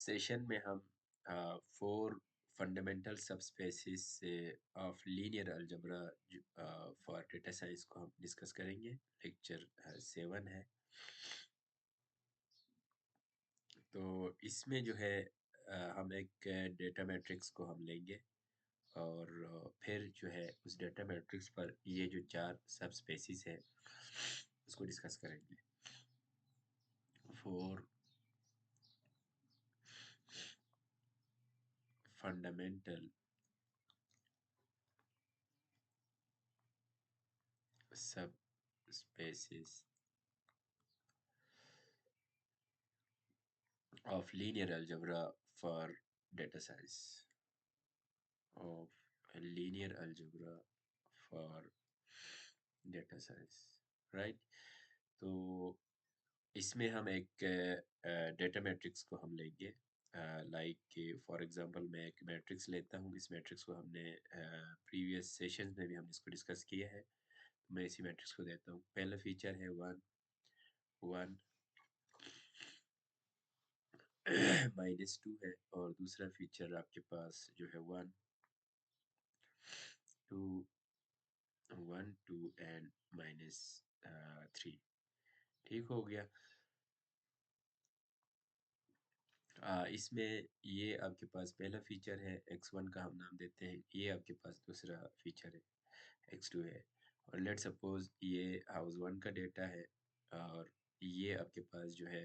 Session में हम four fundamental subspaces of linear algebra for data science को हम डिस्कस करेंगे। लेक्चर 7 है। तो इसमें जो है हम एक डेटा मैट्रिक्स को हम लेंगे और फिर जो है उस डेटा मैट्रिक्स पर ये जो चार सबस्पेसिस है उसको डिस्कस करेंगे। Four fundamental subspecies of linear algebra for data science of linear algebra for data science, right? तो इसमें हम एक डेटा मैट्रिक्स को हम लेंगे। लाइक फॉर एग्जांपल मैं एक मैट्रिक्स लेता हूँ। इस मैट्रिक्स को हमने प्रीवियस सेशंस में भी हमने इसको डिस्कस किया है। तो मैं इसी मैट्रिक्स को देता हूँ। पहला फीचर है 1 1 -2 है और दूसरा फीचर आपके पास जो है 1 2 1 2 एंड -3। ठीक हो गया। इसमें ये आपके पास पहला फीचर है x1 का हम नाम देते हैं। ये आपके पास दूसरा फीचर है x2 है। और लेट सपोज ये हाउस 1 का डेटा है और ये आपके पास जो है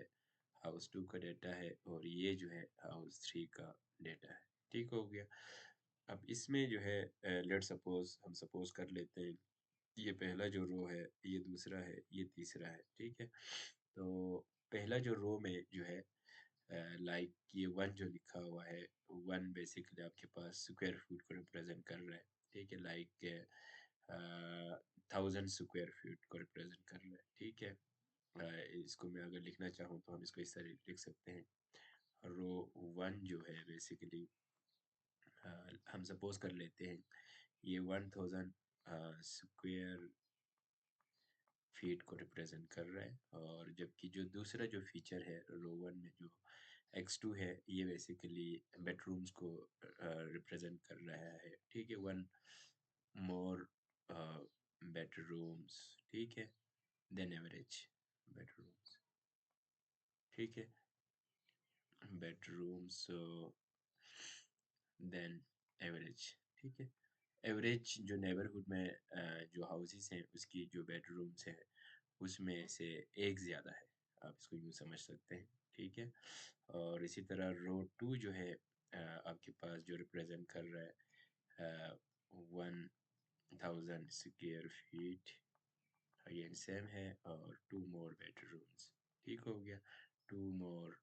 हाउस 2 का डेटा है और ये जो है हाउस 3 का डेटा है। ठीक हो गया। अब इसमें जो है लेट सपोज हम सपोज कर लेते हैं ये पहला जो रो है, ये दूसरा है, ये तीसरा है। ठीक है। तो पहला जो रो में जो है लाइक ये 1 जो लिखा हुआ है, 1 बेसिकली आपके पास स्क्वायर फीट को रिप्रेजेंट कर रहा है। ठीक है। लाइक 1000 स्क्वायर फीट को रिप्रेजेंट कर रहा है। ठीक है। इसको मैं अगर लिखना चाहूँ तो हम इसको इस तरह लिख सकते हैं। रो 1 जो है बेसिकली हम सपोज कर लेते हैं ये 1000 स्क्वायर फीट को रिप्रेजेंट कर रहा है। और जबकि जो दूसरा जो फीचर है रो 1 में जो x2 है, ये बेसिकली बेडरूम्स को रिप्रेजेंट कर रहा है। ठीक है। 1 मोर बेडरूम्स। ठीक है। Then average bedrooms. ठीक है। Bedrooms then average. ठीक है। एवरेज जो नेबरहुड में जो हाउसेस हैं उसकी जो बेडरूम्स हैं उसमें से एक ज़्यादा है। आप इसको यूँ समझ सकते हैं। ठीक है। और इसी तरह रो 2 जो है आपके पास जो रिप्रेजेंट कर रहा है 1000 स्क्वायर फीट, अगेन सेम है। और 2 मोर बेडरूम्स। ठीक हो गया। 2 मोर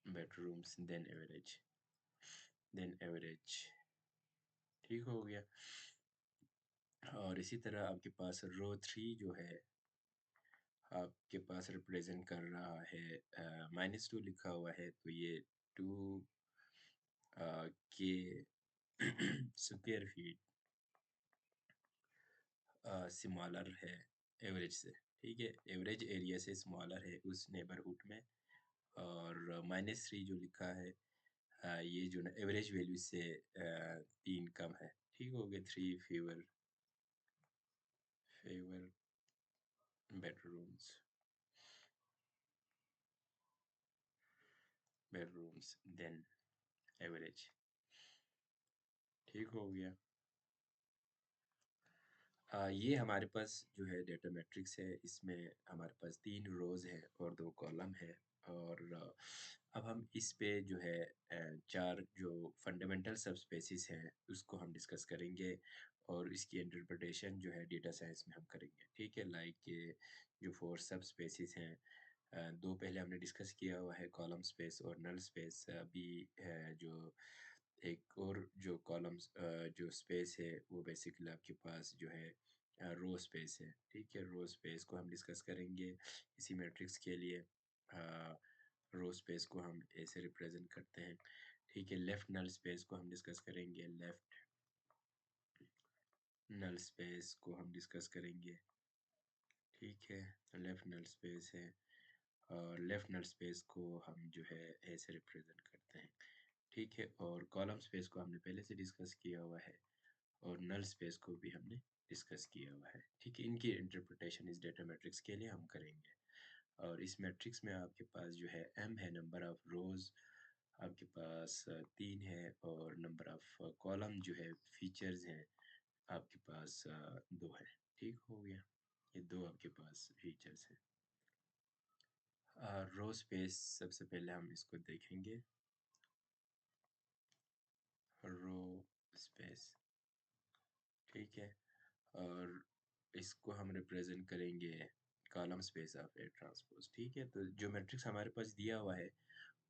बेडरूम्स देन एवरेज। ठीक हो गया। और इसी तरह आपके पास रो 3 जो है आपके पास रिप्रेजेंट कर रहा है -2 लिखा हुआ है। तो ये 2 के स्क्वायर फीट स्मॉलर है एवरेज से। ठीक है। एवरेज एरिया से स्मॉलर है उस नेबरहुड में। और -3 जो लिखा है ये जो ना एवरेज वैल्यू से 3 कम है। ठीक हो गया। 3 फेवर बेडरूम्स देन एवरेज। ठीक हो गया। ये हमारे पास जो है डेटा मैट्रिक्स है। इसमें हमारे पास 3 रोज़ है और 2 कॉलम है। और अब हम इस पे जो है 4 जो फंडामेंटल सबस्पेसिस हैं उसको हम डिस्कस करेंगे और इसकी इंटरप्रिटेशन जो है डेटा साइंस में हम करेंगे। ठीक है। लाइक जो 4 सबस्पेसिस हैं, 2 पहले हमने डिस्कस किया हुआ है, कॉलम स्पेस और नल स्पेस। अभी जो एक और जो कॉलम्स जो स्पेस है वो बेसिकली आपके पास जो है रो स्पेस है। ठीक है। रो स्पेस को हम डिस्कस करेंगे इसी मैट्रिक्स के लिए। रो स्पेस को हम ऐसे रिप्रेजेंट करते हैं। ठीक है। लेफ्ट नल स्पेस को हम डिस्कस करेंगे। लेफ्ट नल स्पेस को हम डिस्कस करेंगे। ठीक है। लेफ्ट नल स्पेस है। और लेफ्ट नल स्पेस को हम जो है ए से रिप्रेजेंट करते हैं, ठीक है। और कॉलम स्पेस को हमने पहले से डिस्कस किया हुआ है, और नल स्पेस को भी हमने डिस्कस किया हुआ है, ठीक है। इनकी इंटरप्रिटेशन इस डेटा मैट्रिक्स के लिए हम करेंगे। और इस मैट्रिक्स में आपके पास जो है m है, नंबर ऑफ रोज आपके पास 3 है, और नंबर ऑफ कॉलम जो है फीचर्स हैं आपके पास 2 है, ठीक हो गया। ये 2 आपके पास फीचर्स हैं। रो स्पेस सबसे पहले हम इसको देखेंगे, रो स्पेस, ठीक है। और इसको हम रिप्रेजेंट करेंगे column space of A transpose, ठीक है। तो जो मैट्रिक्स हमारे पास दिया हुआ है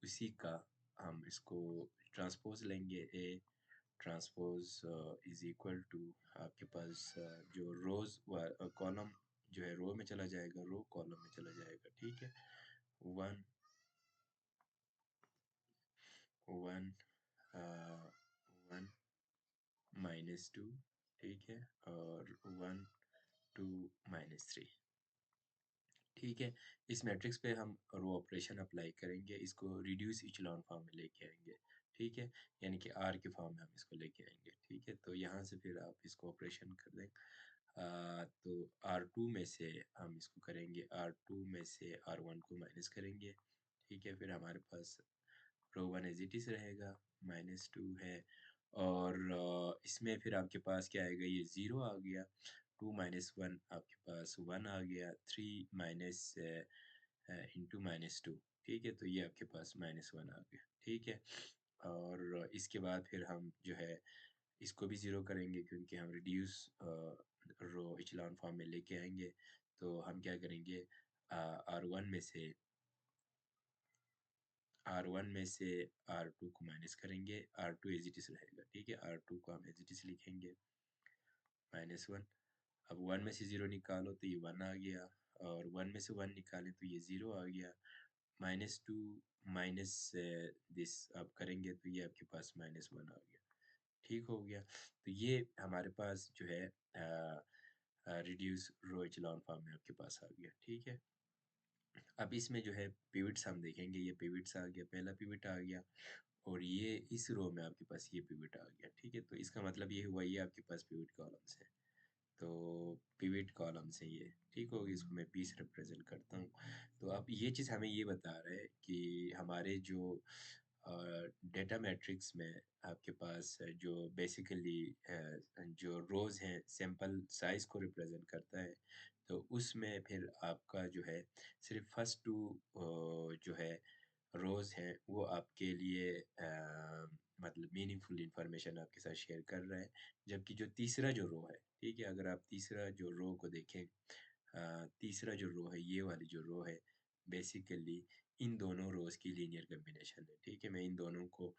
उसी का हम इसको ट्रांसपोज लेंगे, A transpose is equal to आपके पास जो रोज कॉलम जो है रो में चला जाएगा, रो कॉलम में चला जाएगा, ठीक है। 1 1 1 -2, ठीक है। और 1 2 -3, ठीक है। इस मैट्रिक्स पे हम रो ऑपरेशन अप्लाई करेंगे, इसको रिड्यूस इचेलॉन फॉर्म में लेके आएंगे, ठीक है। यानी कि आर के फॉर्म में हम इसको लेके आएंगे, ठीक है। तो यहाँ से फिर आप इसको ऑपरेशन कर दें। तो R2 में से हम इसको करेंगे, R2 में से R1 को माइनस करेंगे, ठीक है। फिर हमारे पास रो 1 एज इट इज़ रहेगा, -2 है। और इसमें फिर आपके पास क्या आएगा, ये 0 आ गया। 2 - 1 आपके पास 1 आ गया। 3 माइनस इंटू -2, ठीक है। तो ये आपके पास -1 आ गया, ठीक है। और इसके बाद फिर हम जो है इसको भी 0 करेंगे, क्योंकि हम रिड्यूस रो इचेलॉन फॉर्म में लेके आएंगे। तो हम क्या करेंगे, R1 में से R1 में से R2 को माइनस करेंगे, R2 एज इट इज रहेगा, ठीक है। R2 को हम एज इट इज लिखेंगे, -1। अब 1 में से 0 निकालो तो ये 1 आ गया, और 1 में से 1 निकालें तो ये 0 आ गया। -2 माइनस दिस आप करेंगे तो ये आपके पास -1 आ गया, ठीक हो गया। तो ये हमारे पास जो है रिड्यूस रो इचेलॉन फॉर्म में आपके पास आ गया, ठीक है। अब इसमें जो है पिवट्स हम देखेंगे, ये पिवट्स आ गया, पहला पिवट आ गया, और ये इस रो में आपके पास ये पिवट आ गया, ठीक है। तो इसका मतलब ये हुआ ये आपके पास पिवट कॉलम्स है। तो पिवट कॉलम्स है ये, ठीक होगी। इसको मैं पी से रिप्रेजेंट करता हूँ। तो अब ये चीज़ हमें ये बता रहा है कि हमारे जो डेटा मैट्रिक्स में आपके पास जो बेसिकली जो रोज़ हैं सैंपल साइज़ को रिप्रेजेंट करता है। तो उसमें फिर आपका जो है सिर्फ फर्स्ट टू जो है रोज़ हैं वो आपके लिए मतलब मीनिंगफुल इंफॉर्मेशन आपके साथ शेयर कर रहा है। जबकि जो तीसरा जो रो है, ठीक है, अगर आप तीसरा जो रो को देखें, तीसरा जो रो है, ये वाली जो रो है, बेसिकली इन दोनों रोज़ की लीनियर कॉम्बिनेशन है, ठीक है। मैं इन दोनों को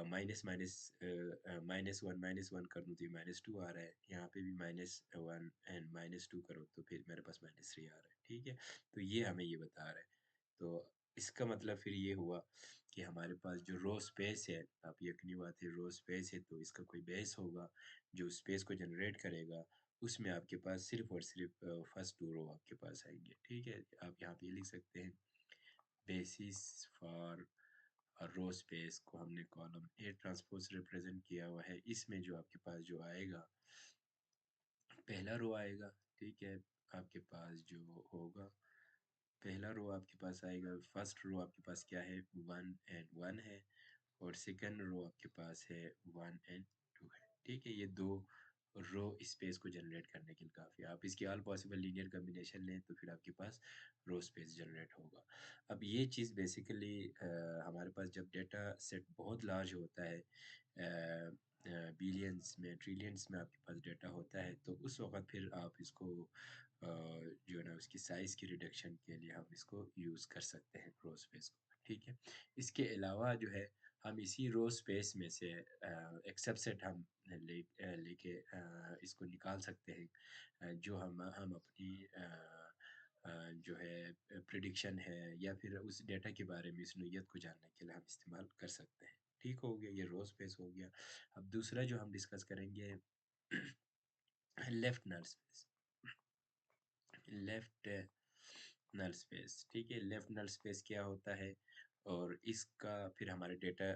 माइनस माइनस -1 कर दूँ तो ये -2 आ रहा है, यहाँ पे भी -1 एंड -2 करो तो फिर मेरे पास -3 आ रहा है, ठीक है। तो ये हमें ये बता रहा है। तो इसका मतलब फिर ये हुआ कि हमारे पास जो रो स्पेस है, आप यकीनी बात है रो स्पेस है, तो इसका कोई बेस होगा जो स्पेस को जनरेट करेगा। उसमें आपके पास सिर्फ और सिर्फ फर्स्ट टू रो आपके पास आएंगे, ठीक है। आप यहाँ पे लिख सकते हैं, बेसिस फॉर रो स्पेस को हमने कॉलम ए ट्रांसपोज रिप्रेजेंट किया हुआ है। इसमें जो आपके पास जो आएगा, पहला रो आएगा, ठीक है। आपके पास जो होगा, पहला रो आपके पास आएगा, फर्स्ट रो आपके पास क्या है, 1 एंड 1 है। और सेकंड रो आपके पास है 1 एंड 2 है, ठीक है। ये दो रो स्पेस को जनरेट करने के लिए काफ़ी है। आप इसकी ऑल पॉसिबल लीनियर कॉम्बिनेशन लें तो फिर आपके पास रो स्पेस जनरेट होगा। अब ये चीज़ बेसिकली हमारे पास जब डेटा सेट बहुत लार्ज होता है, बिलियंस में ट्रिलियंस में आपके पास डेटा होता है, तो उस वक्त फिर आप इसको जो है ना उसकी साइज़ की रिडक्शन के लिए हम इसको यूज़ कर सकते हैं रो स्पेस को, ठीक है। इसके अलावा जो है हम इसी रो स्पेस में से एक सबसेट हम लेके इसको निकाल सकते हैं, जो हम अपनी जो है प्रिडिक्शन है या फिर उस डेटा के बारे में इस नोयत को जानने के लिए हम इस्तेमाल कर सकते हैं, ठीक हो गया। ये रो स्पेस हो गया। अब दूसरा जो हम डिस्कस करेंगे left null space. Left null space, ठीक है? लेफ्ट नल स्पेस क्या होता है और इसका फिर हमारे डेटा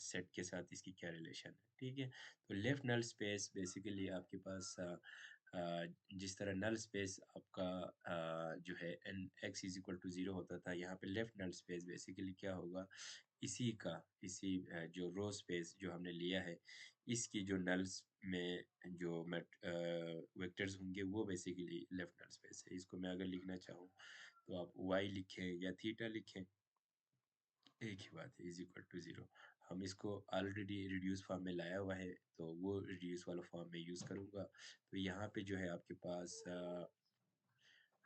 सेट के साथ इसकी क्या रिलेशन है, ठीक है? तो लेफ्ट नल स्पेस बेसिकली आपके पास जिस तरह नल स्पेस आपका जो है N X is equal to 0 होता था, यहाँ पे लेफ्ट नल स्पेस बेसिकली क्या होगा, इसी जो रो स्पेस जो हमने लिया है, इसकी जो नल्स में जो वेक्टर्स होंगे वो बेसिकली लेफ्ट नल स्पेस है। इसको मैं अगर लिखना चाहूँ तो आप y लिखें या थीटा लिखें, एक ही बात है, इज़ इक्वल टू 0। हम इसको ऑलरेडी रिड्यूस फॉर्म में लाया हुआ है, तो वो रिड्यूस वाला फॉर्म में यूज़ करूँगा। तो यहाँ पे जो है आपके पास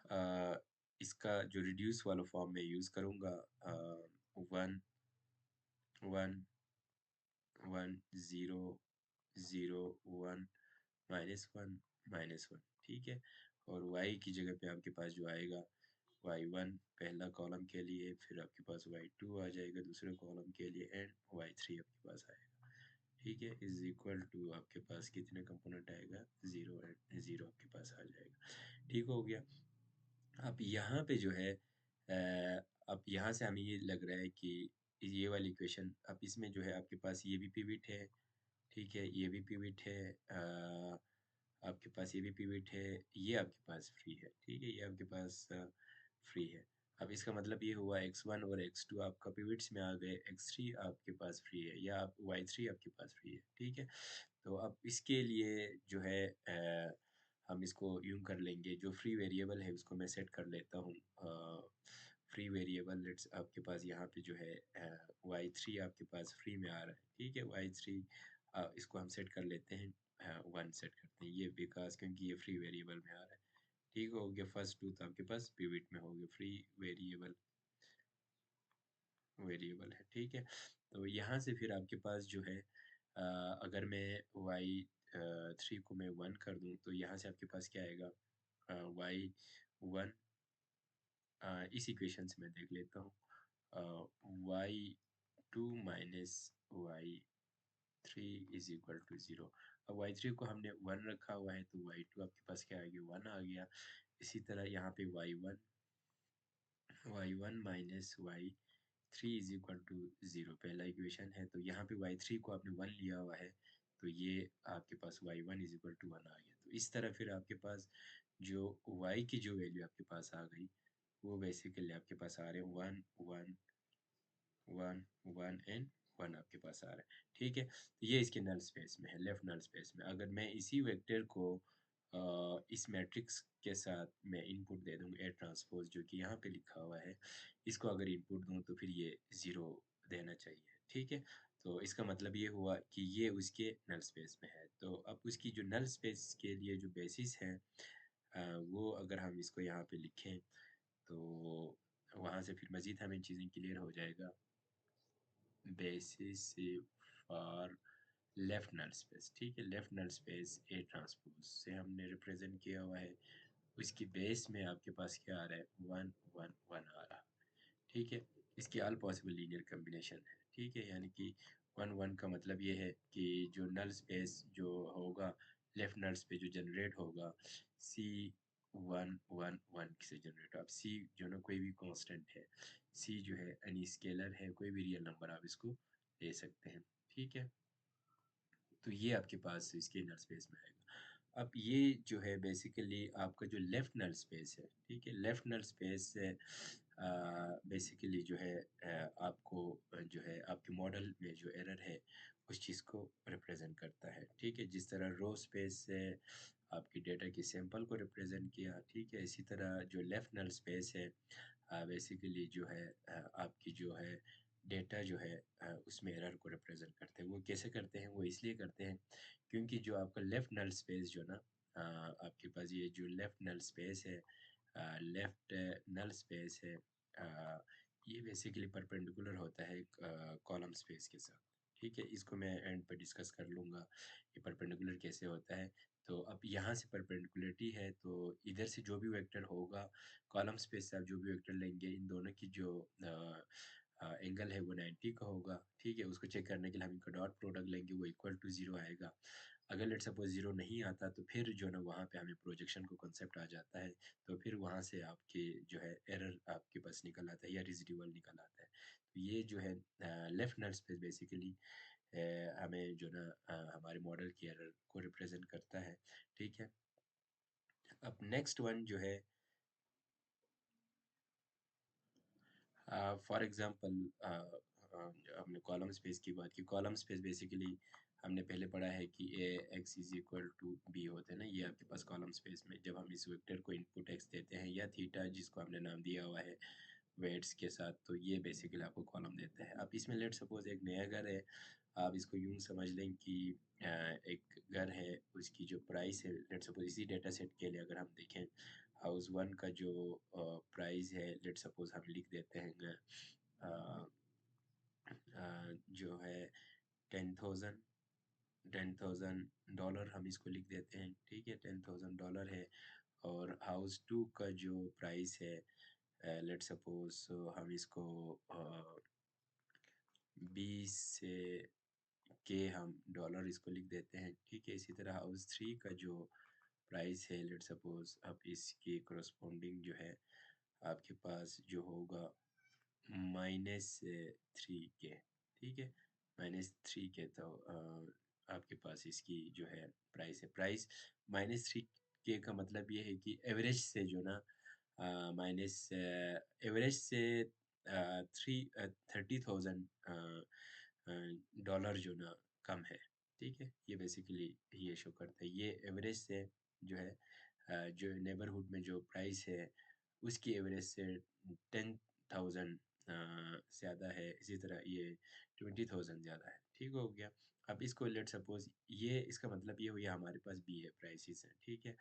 अ, इसका जो रिड्यूस वाला फॉर्म में यूज़ करूँगा 1 1 1 0 0 1 -1 -1, ठीक है? और y की जगह पे आपके पास जो आएगा y1 पहला कॉलम के लिए, फिर आपके पास y2 आ जाएगा दूसरे कॉलम के लिए एंड y3 आपके पास आएगा, ठीक है? इज़ इक्वल टू आपके पास कितने कंपोनेंट आएगा? 0 एंड 0 आपके पास आ जाएगा, ठीक हो गया? अब यहाँ पे जो है अब यहाँ से हमें ये लग रहा है कि ये वाली इक्वेशन अब इसमें जो है आपके पास ये भी पिवट है, ठीक है? ये भी पिवट है आपके पास ये भी पिवट है, ये आपके पास फ्री है, ठीक है? ये आपके पास फ्री है। अब इसका मतलब ये हुआ x1 और x2 आपका पिवट्स में आ गए, x3 आपके पास फ्री है या आप y3 आपके पास फ्री है, ठीक है? तो अब इसके लिए जो है हम इसको यूँ कर लेंगे, जो फ्री वेरिएबल है उसको मैं सेट कर लेता हूँ फ्री वेरिएबल लेट्स आपके पास यहाँ पे जो है y3 आपके पास फ्री में आ रहा है, ठीक है? y3 इसको हम सेट कर लेते हैं 1 सेट करते हैं, ये बिकॉज़ क्योंकि ये फ्री वेरिएबल में आ रहा है, ठीक हो गया? फर्स्ट टू तो आपके पास पिवट में हो गया, फ्री वेरिएबल वेरिएबल है, ठीक है? तो यहाँ से फिर आपके पास जो है अगर मैं y3 को मैं 1 कर दूँ तो यहाँ से आपके पास क्या आएगा y1 इस इक्वेशन से मैं देख लेता हूँ y2 minus y3 is equal to 0। अब y3 को हमने 1 रखा हुआ है तो y2 आपके पास क्या आ गया 1 आ गया। इसी तरह यहाँ पे y1 minus y3 is equal to 0 पहला इक्वेशन है, तो यहाँ पे y3 को आपने 1 लिया हुआ है तो ये आपके पास y1 इज इक्वल टू 1 आ गया। तो इस तरह फिर आपके पास जो y की जो वैल्यू आपके पास आ गई वो बेसिकली आपके पास आ रहे हैं 1 1 1 1 एंड 1 आपके पास आ रहा है, ठीक है? तो ये इसके नल स्पेस में है, लेफ्ट नल स्पेस में। अगर मैं इसी वेक्टर को इस मैट्रिक्स के साथ मैं इनपुट दे दूँ ए ट्रांसपोज़ जो कि यहाँ पे लिखा हुआ है, इसको अगर इनपुट दूँ तो फिर ये 0 देना चाहिए, ठीक है? तो इसका मतलब ये हुआ कि ये उसके नल स्पेस में है। तो अब उसकी जो नल स्पेस के लिए जो बेसिस है वो अगर हम इसको यहाँ पे लिखें तो वहाँ से फिर मज़ीद हमें चीज़ें क्लियर हो जाएगा। Basis for left null space, ठीक है? Left null space A transpose से हमने रिप्रेज़ेंट किया हुआ है। उसकी बेस में आपके पास क्या आ रहा है 1 1 1 आ रहा है। ठीक है? इसकी ऑल पॉसिबल लीनियर कॉम्बिनेशन है, ठीक है? यानी कि 1 1 का मतलब ये है कि जो नल स्पेस जो होगा, लेफ्ट नल स्पेस जो जनरेट होगा, C 1 1 1 से जनरेट अब C जो ना कोई भी कांस्टेंट है, C जो है एनी स्केलर है, कोई भी रियल नंबर आप इसको ले सकते हैं, ठीक है? तो ये आपके पास इसके नल स्पेस में आएगा। अब ये जो है बेसिकली आपका जो लेफ्ट नल स्पेस है, ठीक है? लेफ्ट नल स्पेस बेसिकली जो है आपको जो है आपके मॉडल में जो एरर है, उस चीज़ को रिप्रेज़ेंट करता है, ठीक है? जिस तरह रो स्पेस से आपके डेटा की सैंपल को रिप्रेज़ेंट किया, ठीक है? इसी तरह जो लेफ्ट नल स्पेस है बेसिकली जो है आपकी जो है डेटा जो है उसमें एरर को रिप्रेजेंट करते हैं। वो कैसे करते हैं? वो इसलिए करते हैं क्योंकि जो आपका लेफ्ट नल स्पेस जो ना आपके पास ये जो लेफ्ट नल स्पेस है लेफ्ट नल स्पेस है ये बेसिकली परपेंडिकुलर होता है कॉलम स्पेस के साथ, ठीक है? इसको मैं एंड पे डिस्कस कर लूँगा ये परपेंडिकुलर कैसे होता है। तो अब यहाँ से परपेंडिकुलरिटी है तो इधर से जो भी वेक्टर होगा कॉलम स्पेस से आप जो भी वेक्टर लेंगे इन दोनों की जो एंगल है वो 90 का होगा, ठीक है? उसको चेक करने के लिए हम इनका डॉट प्रोडक्ट लेंगे, वो इक्वल टू 0 आएगा। अगर लेट्स सपोज़ 0 नहीं आता तो फिर जो है ना वहाँ पे हमें प्रोजेक्शन का कॉन्सेप्ट आ जाता है, तो फिर वहाँ से आपके जो है एरर आपके पास निकल आता है या रेसिड्यूअल निकल आता है। तो ये जो है लेफ्ट नल स्पेस बेसिकली हमें जो ना हमारे मॉडल की एरर को रिप्रेज़ेंट करता है, ठीक है? अब नेक्स्ट वन जो है फॉर एग्ज़ाम्पल हमने कॉलम स्पेस की बात की। कॉलम स्पेस बेसिकली हमने पहले पढ़ा है कि A X is equal to B होता है ना, ये आपके पास कॉलम स्पेस में जब हम इस वेक्टर को इनपुट एक्स देते हैं या थीटा जिसको हमने नाम दिया हुआ है वेट्स के साथ, तो ये बेसिकली आपको कॉलम देता है। अब इसमें लेट्स सपोज़ एक नया घर है, आप इसको यूँ समझ लें कि एक घर है, उसकी जो प्राइस है लेट्स सपोज़ इसी डेटा सेट के लिए अगर हम देखें, हाउस 1 का जो प्राइस है लेट्स सपोज़ हम लिख देते हैं अ जो है 10,000 $10,000 हम इसको लिख देते हैं, ठीक है? $10,000 है और हाउस 2 का जो प्राइस है लेट्स सपोज़ हम इसको 20 से के हम डॉलर इसको लिख देते हैं, ठीक है? इसी तरह हाउस 3 का जो प्राइस है लेट्स सपोज़ अब इसके कॉरस्पॉन्डिंग जो है आपके पास जो होगा -3 के, ठीक है? -3 के तो आपके पास इसकी जो है प्राइस है। प्राइस -3 के का मतलब ये है कि एवरेज से जो ना माइनस एवरेज से 30,000 डॉलर जो ना कम है, ठीक है? ये बेसिकली ये शो करता है। ये एवरेज से जो है जो नेबरहुड में जो प्राइस है उसकी एवरेज से 10,000 ज़्यादा है, इसी तरह ये 20,000 ज़्यादा है, ठीक हो गया? अब इसको लेट्स सपोज़ ये इसका मतलब ये हुआ हमारे पास बी है, प्राइसेस हैं, ठीक है?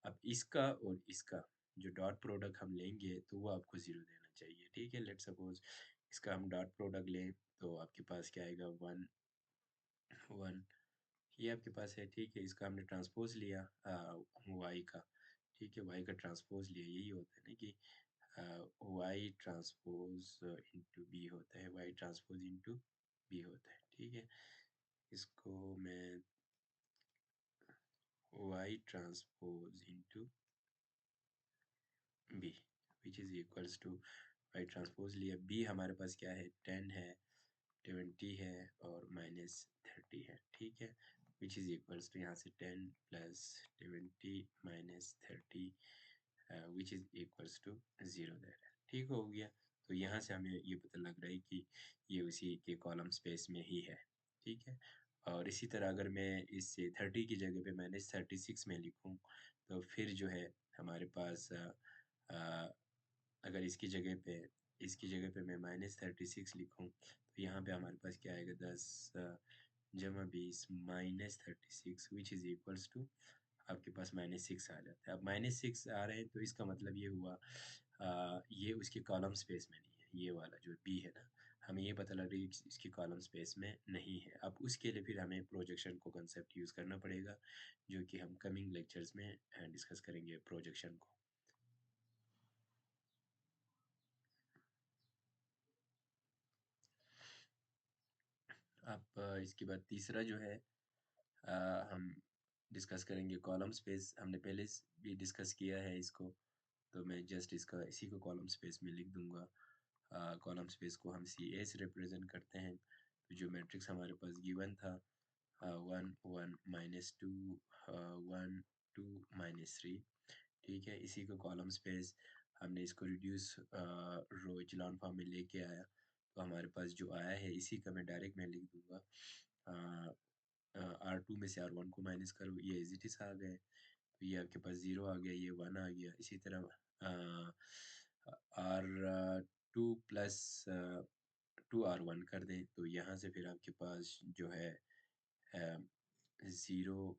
अब इसका और इसका जो डॉट प्रोडक्ट हम लेंगे तो वो आपको 0 देना चाहिए, ठीक है? लेट्स सपोज़ इसका हम डॉट प्रोडक्ट लें तो आपके पास क्या आएगा 1, 1 ये आपके पास है, ठीक है? इसका हमने ट्रांसपोज़ लिया y का, ठीक है? y का ट्रांसपोज़ लिया, यही होता है ना कि y ट्रांसपोज़ इंटू b होता है, y ट्रांसपोज़ इंटू b होता है, ठीक है? इसको मैं y transpose into b which is equals to y transpose लिया, b हमारे पास क्या है 10 है, 20 है और -30 है, ठीक है? व्हिच इज़ इक्वल्स टू यहाँ से 10 plus 20 minus 30 which is equals to 0 दे रहा है, ठीक हो गया? तो यहाँ से हमें ये पता लग रहा है कि ये उसी के कॉलम स्पेस में ही है, ठीक है? और इसी तरह अगर मैं इसे 30 की जगह पे -36 में लिखूँ, तो फिर जो है हमारे पास अ, अगर इसकी जगह पे मैं -36 लिखूँ, तो यहाँ पे हमारे पास क्या आएगा 10 जमा 20 -36 व्हिच इज़ इक्वल्स टू आपके पास -6 आ जाता है। अब -6 आ रहे हैं तो इसका मतलब ये हुआ ये उसके कॉलम स्पेस में नहीं है, ये वाला जो बी है ना, हमें ये पता लग रहा है कि इसकी कॉलम स्पेस में नहीं है। अब उसके लिए फिर हमें प्रोजेक्शन को कांसेप्ट यूज़ करना पड़ेगा, जो कि हम कमिंग लेक्चर्स में डिस्कस करेंगे प्रोजेक्शन को। अब इसके बाद तीसरा जो है हम डिस्कस करेंगे कॉलम स्पेस, हमने पहले भी डिस्कस किया है इसको, तो मैं जस्ट इसका इसी को कॉलम स्पेस में लिख दूंगा। कॉलम स्पेस को हम सी ए से रिप्रेजेंट करते हैं, तो जो मैट्रिक्स हमारे पास गिवन था 1 1 -2 1 2 -3, ठीक है? इसी को कॉलम स्पेस हमने इसको रिड्यूस रो इचेलॉन फॉर्म में लेके आया, तो हमारे पास जो आया है इसी का मैं लिख दूंगा R2 में से R1 को माइनस करो, ये एज इट इज़ आ गए, तो ये आपके पास 0 आ गया, ये 1 आ गया। इसी तरह R2 प्लस 2R1 कर दें, तो यहाँ से फिर आपके पास जो है 0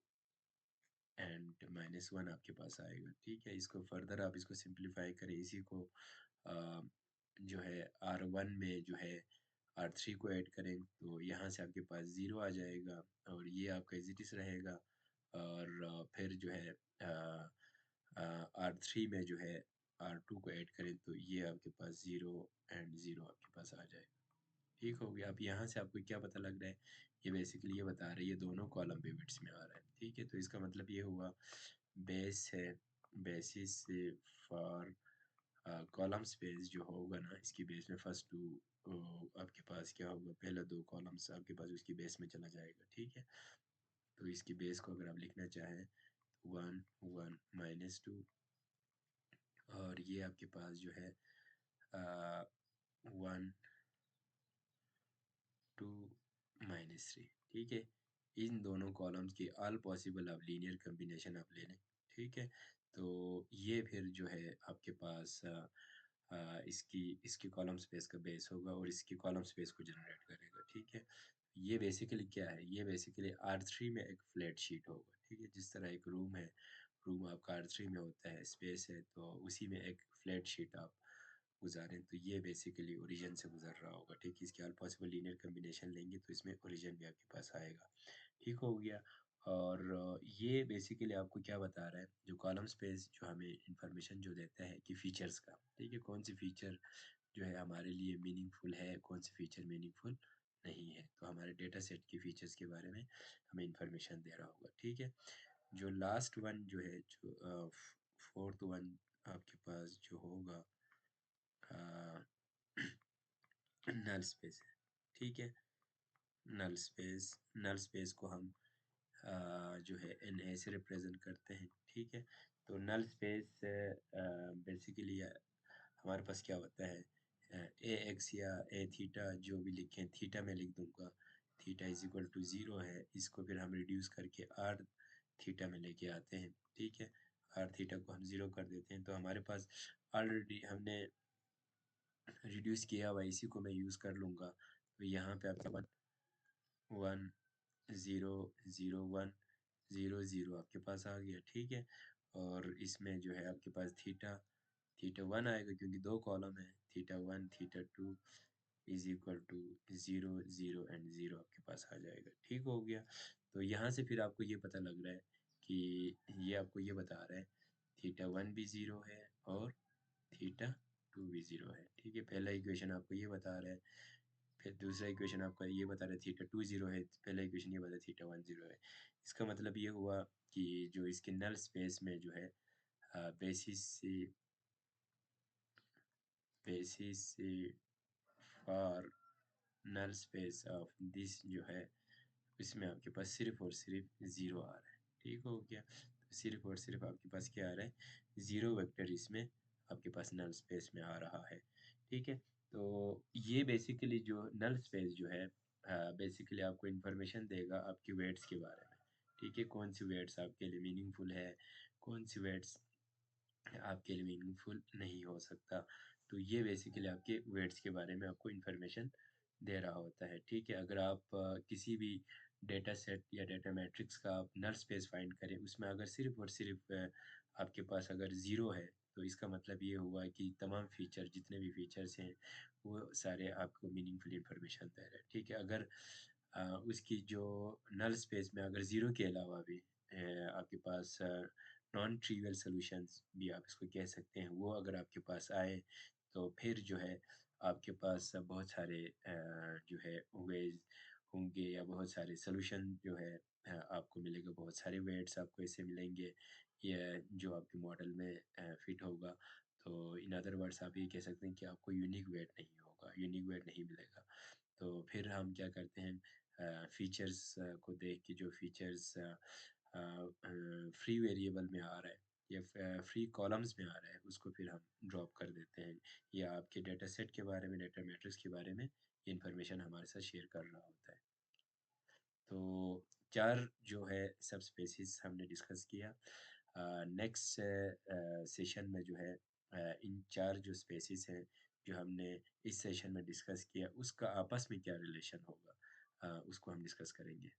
एंड -1 आपके पास आएगा, ठीक है? इसको फर्दर आप इसको सिंप्लीफाई करें, इसी को अ, जो है R1 में जो है R3 को ऐड करें, तो यहाँ से आपके पास 0 आ जाएगा और ये आपका एज़ इट इज़ रहेगा और फिर जो है R3 में जो है R2 को ऐड करें, तो ये आपके पास 0 एंड 0 आपके पास आ जाएगा। ठीक हो गया। अब यहाँ से आपको क्या पता लग रहा है, ये बेसिकली ये बता रही है दोनों कॉलम पिवट्स में आ रहा है, ठीक है। तो इसका मतलब ये हुआ बेस है, बेसिस फॉर कॉलम स्पेस जो होगा ना, इसकी बेस में फर्स्ट टू आपके पास क्या होगा, पहला दो कॉलम्स आपके पास उसकी बेस में चला जाएगा, ठीक है। तो इसकी बेस को अगर आप लिखना चाहें तो 1 1 -2, और ये आपके पास जो है 1 2 -3, ठीक है। इन दोनों कॉलम्स की ऑल पॉसिबल आप लीनियर कॉम्बिनेशन आप ले लें, ठीक है। तो ये फिर जो है आपके पास इसकी इसकी कॉलम स्पेस का बेस होगा और इसकी कॉलम स्पेस को जनरेट करेगा, ठीक है। ये बेसिकली क्या है, ये बेसिकली R3 में एक फ्लैट शीट होगा, ठीक है। जिस तरह एक रूम है, रूम आपका R3 में होता है, स्पेस है, तो उसी में एक फ्लैट शीट आप गुजारें, तो ये बेसिकली ओरिजिन से गुजर रहा होगा, ठीक है। इसके ऑल पॉसिबल लीनियर कॉम्बिनेशन लेंगे तो इसमें ओरिजिन भी आपके पास आएगा, ठीक हो गया। और ये बेसिकली आपको क्या बता रहा है, जो कॉलम स्पेस जो हमें इंफॉर्मेशन जो देता है कि फीचर्स का, ठीक है, कौन सी फीचर जो है हमारे लिए मीनिंगफुल है, कौन सी फीचर मीनिंगफुल नहीं है। तो हमारे डेटा सेट की फीचर्स के बारे में हमें इंफॉर्मेशन दे रहा होगा, ठीक है। जो लास्ट वन जो है, जो फोर्थ वन आपके पास जो होगा नल स्पेस है, ठीक है। नल स्पेस को हम जो है एन ए से रिप्रेजेंट करते हैं, ठीक है। तो नल स्पेस बेसिकली हमारे पास क्या होता है, ए एक्स या ए थीटा जो भी लिखें, थीटा में लिख दूंगा, थीटा इज इक्वल टू 0 है। इसको फिर हम रिड्यूस करके आर थीटा में लेके आते हैं, ठीक है। आर थीटा को हम 0 कर देते हैं, तो हमारे पास ऑलरेडी हमने रिड्यूस किया हुआ, इसी को मैं यूज़ कर लूँगा। तो यहाँ पे आपका 1 0 0 1 0 0 आपके पास आ गया, ठीक है। और इसमें जो है आपके पास थीटा थीटा 1 आएगा क्योंकि दो कॉलम है, theta 1 theta 2 is equal to 0 0 and 0 आपके पास आ जाएगा, ठीक हो गया। तो यहाँ से फिर आपको ये पता लग रहा है कि ये आपको ये बता रहा है थीटा 1 भी 0 है और थीटा 2 भी 0 है, ठीक है। पहला इक्वेशन आपको ये बता रहा है, फिर दूसरा इक्वेशन आपका ये बता रहा है थीटा 2 0 है, पहला इक्वेशन ये बता रहा है थीटा 1 0 है। इसका मतलब ये हुआ कि जो इसके नल स्पेस में जो है बेसिस से for null space of this जो है, इसमें आपके पास सिर्फ और सिर्फ 0 आ रहा है, ठीक हो गया। तो सिर्फ और सिर्फ आपके पास क्या आ रहा है, 0 वेक्टर इसमें आपके पास नल स्पेस में आ रहा है, ठीक है। तो ये बेसिकली जो नल स्पेस जो है बेसिकली आपको इंफॉर्मेशन देगा आपकी वेट्स के बारे में, ठीक है। कौन सी वेट्स आपके लिए मीनिंगफुल है, कौन सी वेट्स आपके लिए मीनिंगफुल नहीं हो सकता। तो ये बेसिकली आपके वेट्स के बारे में आपको इन्फॉर्मेशन दे रहा होता है, ठीक है। अगर आप किसी भी डेटा सेट या डेटा मैट्रिक्स का आप नल स्पेस फाइंड करें, उसमें अगर सिर्फ और सिर्फ आपके पास अगर ज़ीरो है, तो इसका मतलब ये हुआ कि तमाम फीचर जितने भी फीचर्स हैं वो सारे आपको मीनिंगफुल इन्फॉर्मेशन दे रहे हैं, ठीक है। अगर उसकी जो नल स्पेस में अगर ज़ीरो के अलावा भी आपके पास नॉन ट्रिवियल सॉल्यूशंस भी आप इसको कह सकते हैं, वो अगर आपके पास आए, तो फिर जो है आपके पास बहुत सारे जो है वेज होंगे या बहुत सारे सॉल्यूशन जो है आपको मिलेगा, बहुत सारे वेट्स आपको ऐसे मिलेंगे या जो आपके मॉडल में फिट होगा। तो इन अदर वर्ड्स आप ये कह सकते हैं कि आपको यूनिक वेट नहीं होगा, यूनिक वेट नहीं मिलेगा। तो फिर हम क्या करते हैं, फीचर्स को देख के जो फीचर्स फ्री वेरिएबल में आ रहा है या फ्री कॉलम्स में आ रहा है, उसको फिर हम ड्रॉप कर देते हैं, या आपके डेटा सेट के बारे में, डेटा मैट्रिक्स के बारे में ये इन्फॉर्मेशन हमारे साथ शेयर कर रहा होता है। तो 4 जो है सब स्पेसिस हमने डिस्कस किया। नेक्स्ट सेशन में जो है इन 4 जो स्पेसिस हैं जो हमने इस सेशन में डिस्कस किया, उसका आपस में क्या रिलेशन होगा, उसको हम डिस्कस करेंगे।